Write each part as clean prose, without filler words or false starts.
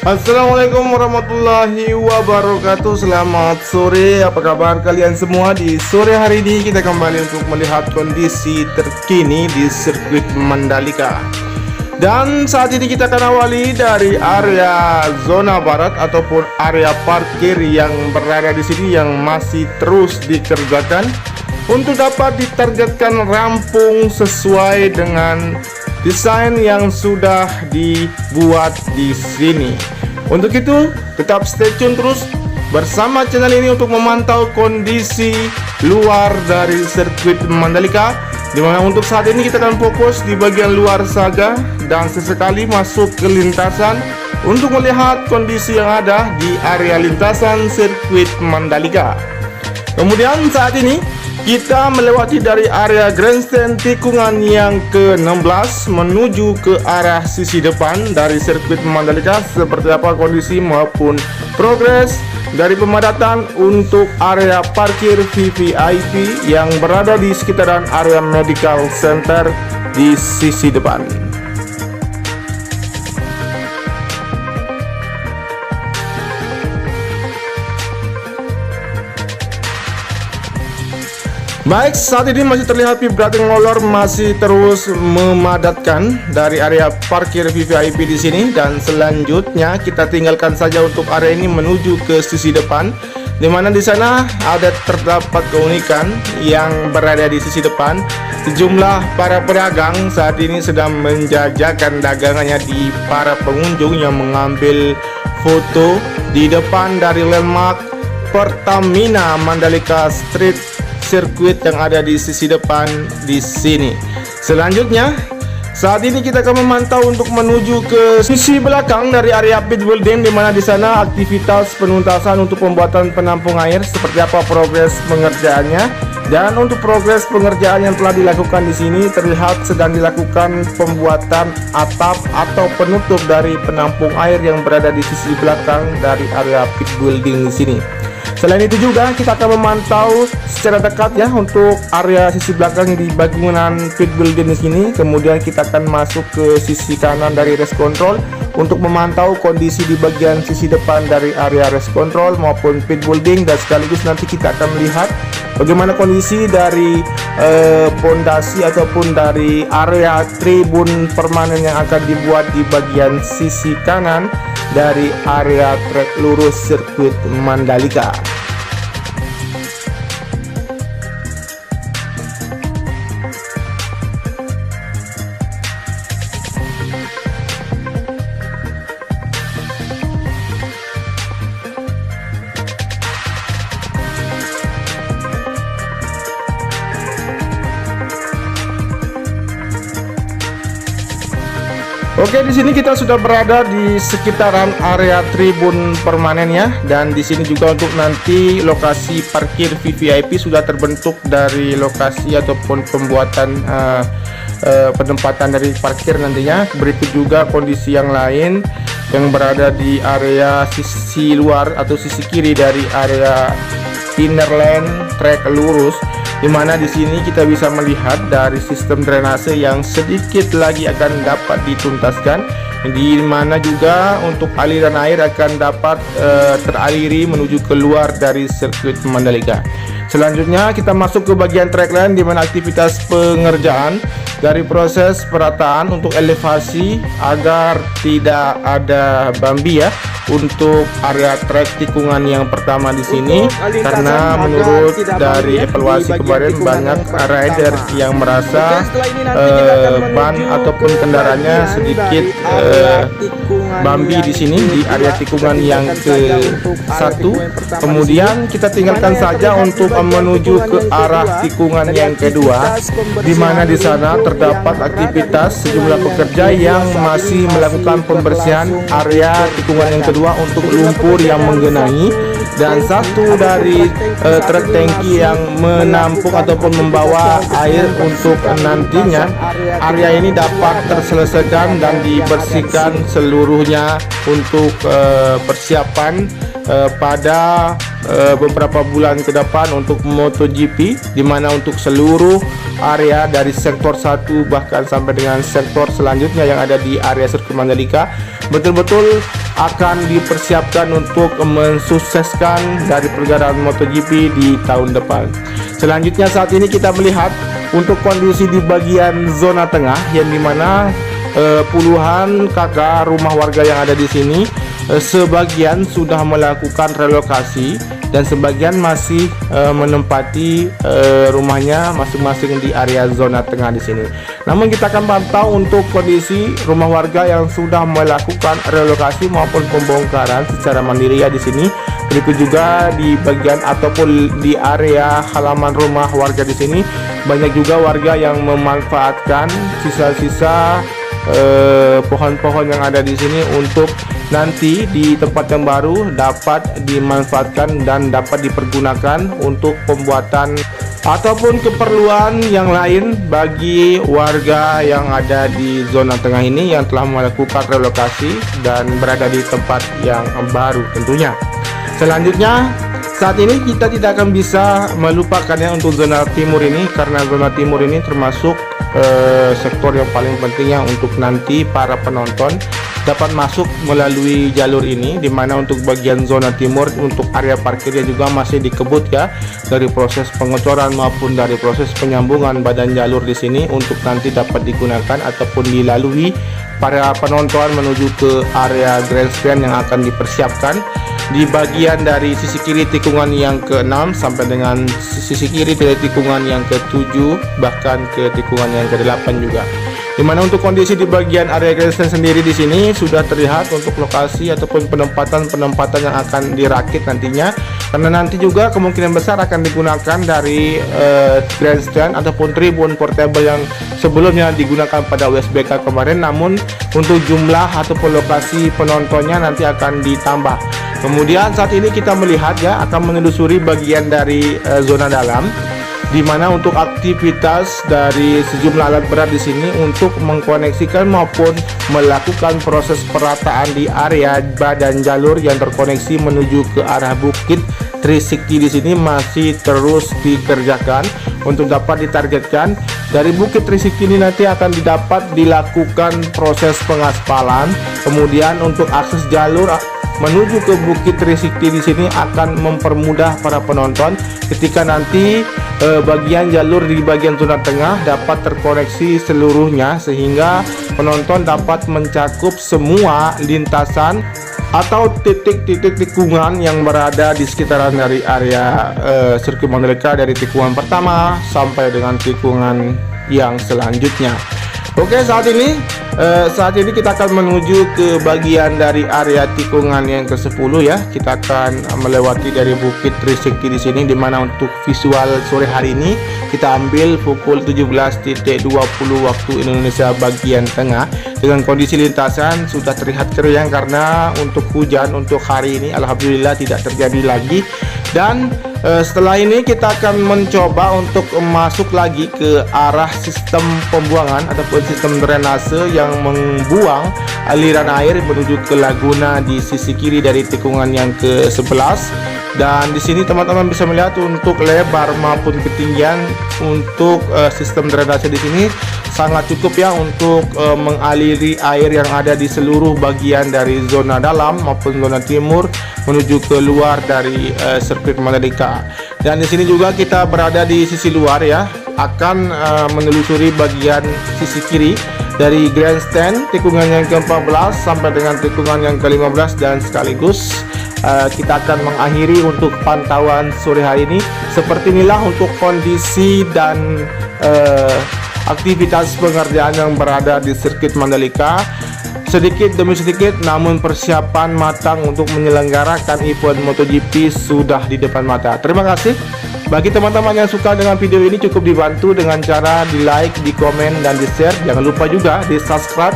Assalamualaikum warahmatullahi wabarakatuh. Selamat sore, apa kabar kalian semua? Di sore hari ini kita kembali untuk melihat kondisi terkini di sirkuit Mandalika. Dan saat ini kita akan awali dari area zona barat ataupun area parkir yang berada di sini yang masih terus dikerjakan untuk dapat ditargetkan rampung sesuai dengan desain yang sudah dibuat di sini. Untuk itu, tetap stay tune terus bersama channel ini untuk memantau kondisi luar dari sirkuit Mandalika, dimana untuk saat ini kita akan fokus di bagian luar saja dan sesekali masuk ke lintasan untuk melihat kondisi yang ada di area lintasan sirkuit Mandalika. Kemudian saat ini kita melewati dari area grandstand tikungan yang ke-16 menuju ke arah sisi depan dari sirkuit Mandalika. Seperti apa kondisi maupun progres dari pemadatan untuk area parkir VVIP yang berada di sekitaran area medical center di sisi depan. Baik, saat ini masih terlihat vibrating roller masih terus memadatkan dari area parkir VVIP di sini, dan selanjutnya kita tinggalkan saja untuk area ini menuju ke sisi depan, dimana di sana terdapat keunikan yang berada di sisi depan. Sejumlah para pedagang saat ini sedang menjajakan dagangannya di para pengunjung yang mengambil foto di depan dari landmark Pertamina Mandalika Street sirkuit yang ada di sisi depan di sini. Selanjutnya, saat ini kita akan memantau untuk menuju ke sisi belakang dari area pit building, di mana di sana aktivitas penuntasan untuk pembuatan penampung air seperti apa progres pengerjaannya. Dan untuk progres pengerjaan yang telah dilakukan di sini terlihat sedang dilakukan pembuatan atap atau penutup dari penampung air yang berada di sisi belakang dari area pit building di sini. Selain itu juga kita akan memantau secara dekat ya untuk area sisi belakang di bangunan pit building di sini. Kemudian kita akan masuk ke sisi kanan dari race control untuk memantau kondisi di bagian sisi depan dari area race control maupun pit building, dan sekaligus nanti kita akan melihat bagaimana kondisi dari pondasi ataupun dari area tribun permanen yang akan dibuat di bagian sisi kanan dari area trek lurus sirkuit Mandalika. Oke, di sini kita sudah berada di sekitaran area tribun permanen ya, dan di sini juga untuk nanti lokasi parkir VVIP sudah terbentuk dari lokasi ataupun pembuatan penempatan dari parkir nantinya. Berikut juga kondisi yang lain yang berada di area sisi luar atau sisi kiri dari area inner lane trek lurus, dimana di sini kita bisa melihat dari sistem drainase yang sedikit lagi akan dapat dituntaskan, di mana juga untuk aliran air akan dapat teraliri menuju keluar dari sirkuit Mandalika. Selanjutnya kita masuk ke bagian track line, di mana aktivitas pengerjaan dari proses perataan untuk elevasi agar tidak ada bambi ya untuk area trek tikungan yang pertama di sini, karena menurut dari evaluasi kemarin banyak rider yang merasa ban ataupun kendaraannya sedikit bambi di sini di area tikungan yang ke-1. Kemudian kita tinggalkan saja untuk menuju ke arah tikungan yang kedua, di mana di sana terdapat aktivitas sejumlah pekerja yang masih melakukan pembersihan area tikungan yang kedua untuk lumpur yang menggenangi, dan satu dari truk tangki yang menampung ataupun membawa air untuk nantinya area ini dapat terselesaikan dan dibersihkan seluruhnya untuk persiapan pada beberapa bulan ke depan untuk MotoGP, di mana untuk seluruh area dari sektor 1 bahkan sampai dengan sektor selanjutnya yang ada di area sirkuit Mandalika betul-betul akan dipersiapkan untuk mensukseskan dari pergerakan MotoGP di tahun depan. Selanjutnya saat ini kita melihat untuk kondisi di bagian zona tengah, yang dimana puluhan kakak rumah warga yang ada di sini sebagian sudah melakukan relokasi dan sebagian masih menempati rumahnya masing-masing di area zona tengah di sini. Namun kita akan pantau untuk kondisi rumah warga yang sudah melakukan relokasi maupun pembongkaran secara mandiri ya di sini. Berikut juga di bagian ataupun di area halaman rumah warga di sini banyak juga warga yang memanfaatkan sisa-sisa pohon-pohon yang ada di sini untuk nanti di tempat yang baru dapat dimanfaatkan dan dapat dipergunakan untuk pembuatan ataupun keperluan yang lain bagi warga yang ada di zona tengah ini yang telah melakukan relokasi dan berada di tempat yang baru tentunya. Selanjutnya saat ini kita tidak akan bisa melupakannya untuk zona timur ini, karena zona timur ini termasuk sektor yang paling pentingnya untuk nanti para penonton dapat masuk melalui jalur ini, dimana untuk bagian zona timur untuk area parkirnya juga masih dikebut ya, dari proses pengecoran maupun dari proses penyambungan badan jalur di sini untuk nanti dapat digunakan ataupun dilalui para penonton menuju ke area grandstand yang akan dipersiapkan di bagian dari sisi kiri tikungan yang ke-6 sampai dengan sisi kiri dari tikungan yang ke-7 bahkan ke tikungan yang ke-8 juga. Dimana untuk kondisi di bagian area grandstand sendiri di sini sudah terlihat untuk lokasi ataupun penempatan yang akan dirakit nantinya, karena nanti juga kemungkinan besar akan digunakan dari grandstand ataupun tribun portable yang sebelumnya digunakan pada USBK kemarin, namun untuk jumlah ataupun lokasi penontonnya nanti akan ditambah. Kemudian saat ini kita melihat ya akan menelusuri bagian dari zona dalam, di mana untuk aktivitas dari sejumlah alat berat di sini untuk mengkoneksikan maupun melakukan proses perataan di area badan jalur yang terkoneksi menuju ke arah Bukit 360 di sini masih terus dikerjakan untuk dapat ditargetkan dari Bukit 360 ini nanti akan dilakukan proses pengaspalan. Kemudian untuk akses jalur menuju ke Bukit 360 di sini akan mempermudah para penonton ketika nanti bagian jalur di bagian zona tengah dapat terkoneksi seluruhnya, sehingga penonton dapat mencakup semua lintasan atau titik-titik tikungan yang berada di sekitaran dari area sirkuit Mandalika, dari tikungan pertama sampai dengan tikungan yang selanjutnya. Oke, saat ini kita akan menuju ke bagian dari area tikungan yang ke-10 ya. Kita akan melewati dari Bukit 360 di sini, dimana untuk visual sore hari ini kita ambil pukul 17.20 waktu Indonesia bagian tengah, dengan kondisi lintasan sudah terlihat kering karena untuk hujan untuk hari ini alhamdulillah tidak terjadi lagi. Dan setelah ini kita akan mencoba untuk masuk lagi ke arah sistem pembuangan ataupun sistem drainase yang membuang aliran air menuju ke laguna di sisi kiri dari tikungan yang ke-11. Dan di sini teman-teman bisa melihat untuk lebar maupun ketinggian untuk sistem drainase di sini sangat cukup ya untuk mengaliri air yang ada di seluruh bagian dari zona dalam maupun zona timur menuju ke luar dari sirkuit Mandalika. Dan di sini juga kita berada di sisi luar ya, akan menelusuri bagian sisi kiri dari grandstand tikungan yang ke-14 sampai dengan tikungan yang ke-15, dan sekaligus kita akan mengakhiri untuk pantauan sore hari ini. Seperti inilah untuk kondisi dan aktivitas pengerjaan yang berada di sirkuit Mandalika. Sedikit demi sedikit, namun persiapan matang untuk menyelenggarakan event MotoGP sudah di depan mata. Terima kasih. Bagi teman-teman yang suka dengan video ini, cukup dibantu dengan cara di like, di komen, dan di share. Jangan lupa juga di subscribe,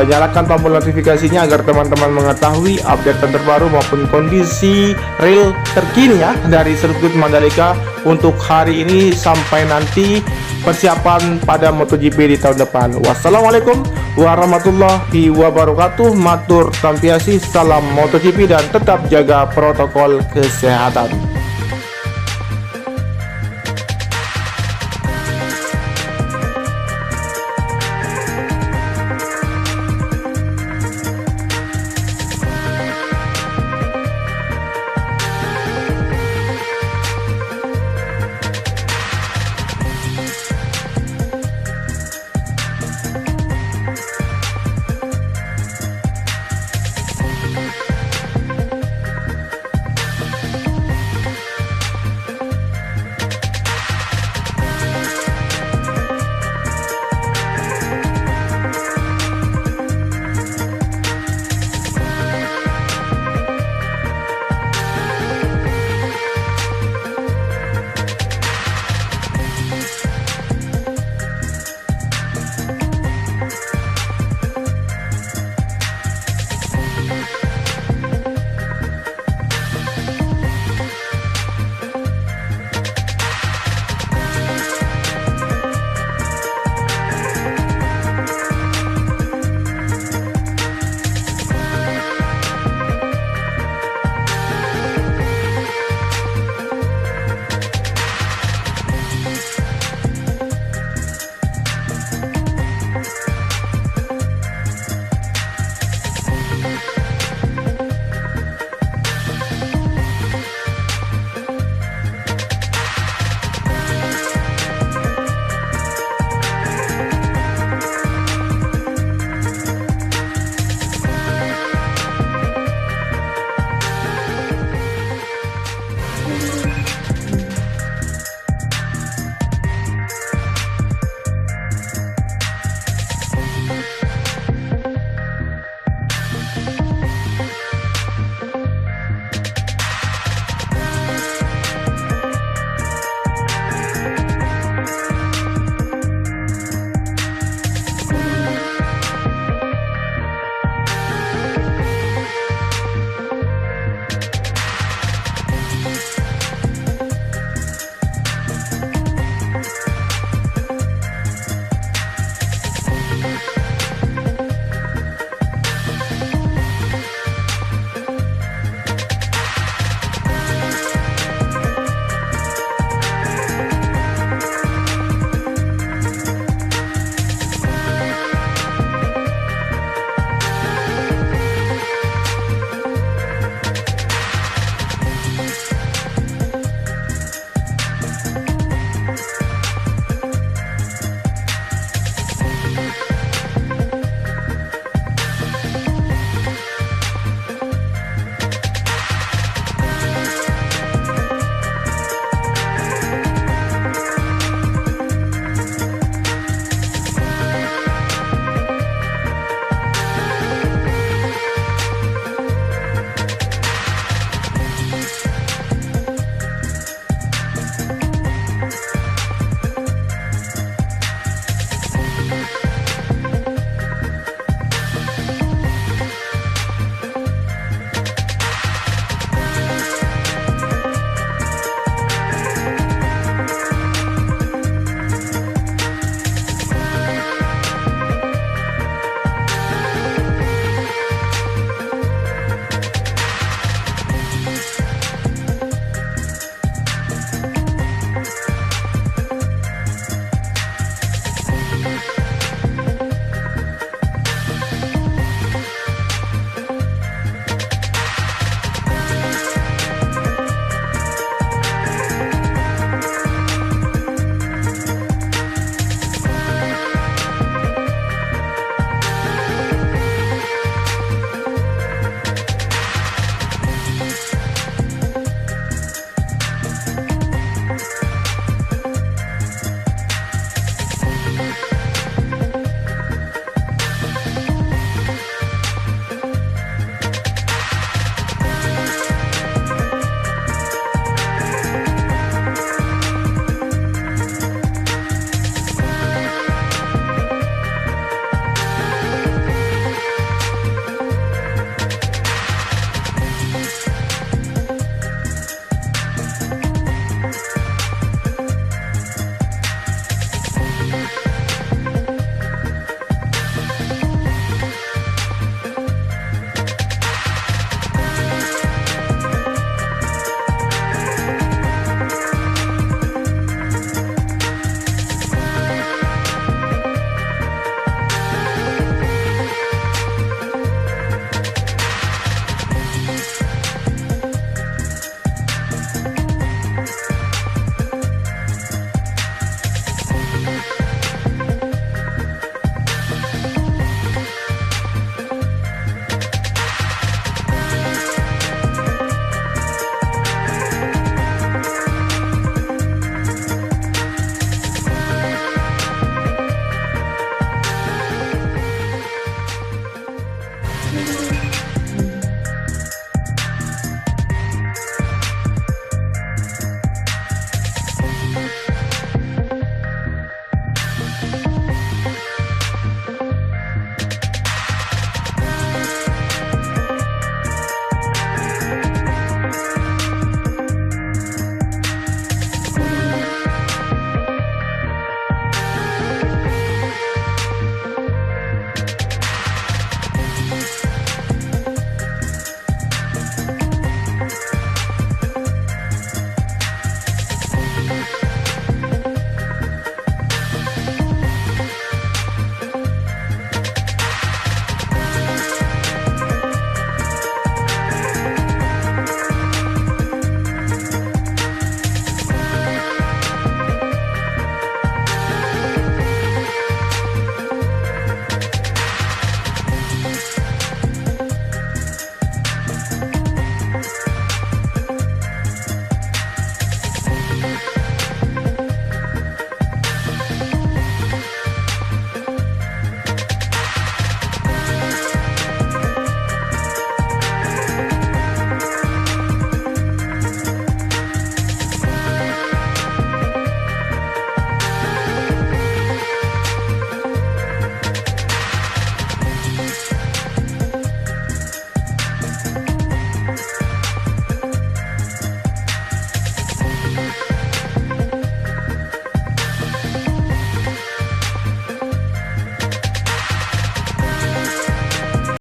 nyalakan tombol notifikasinya agar teman-teman mengetahui update terbaru maupun kondisi real terkini ya dari sirkuit Mandalika untuk hari ini sampai nanti persiapan pada MotoGP di tahun depan. Wassalamualaikum warahmatullahi wabarakatuh. Matur tampiasi, salam MotoGP dan tetap jaga protokol kesehatan.